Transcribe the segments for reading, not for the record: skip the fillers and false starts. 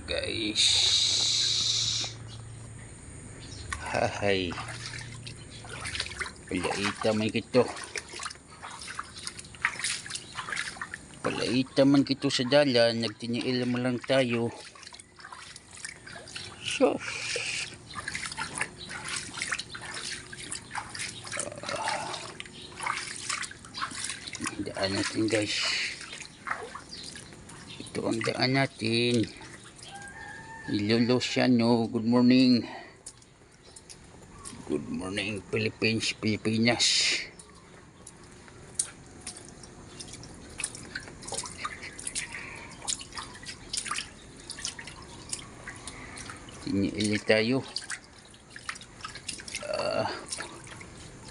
guys. Hahay. Palaita man kito. Palaita man kito sa dalan. Nagtiniil mo lang tayo. Shush. Daan natin guys. Ito ang daan natin. Ilolosiano. Good morning. Good morning Philippines, Pilipinas. Tiniili tayo.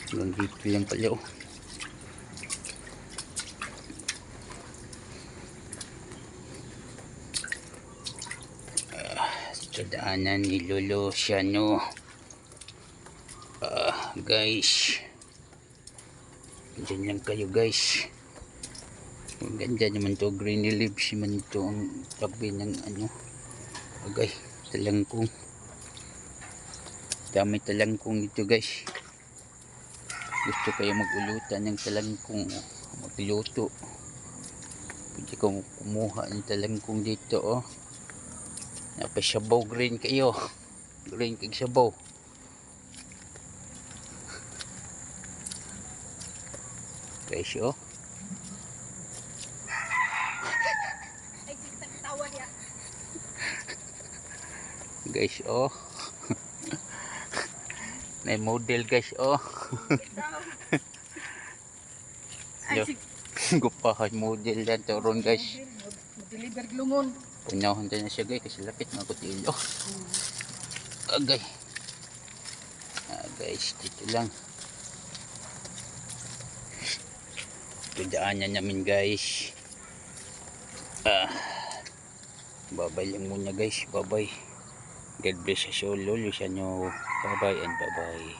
Hanggang dito lang pala oh. Sa daanan ni Lolosiano. Guys, dyan lang kayo guys. Maganda naman to, green leaves man ito ang tabi ng ano, bagay, talangkong. Dami talangkong ito guys. Gusto kayo magulutan ng talangkong, magluto, pwede kong kumuha ng talangkong dito oh. Napasabaw green kayo, green kag sabaw. Guys oh. Guys oh. May model guys oh. Gupahan model dan toron guys. Deliver lungon. Punahon din na siya guys kasi lapit na kutilyo. Agay. Guys dito lang. Daanan namin guys. Babay lang muna guys. Babay. God bless us all. Lolo siya nyo. Bye bye and bye bye.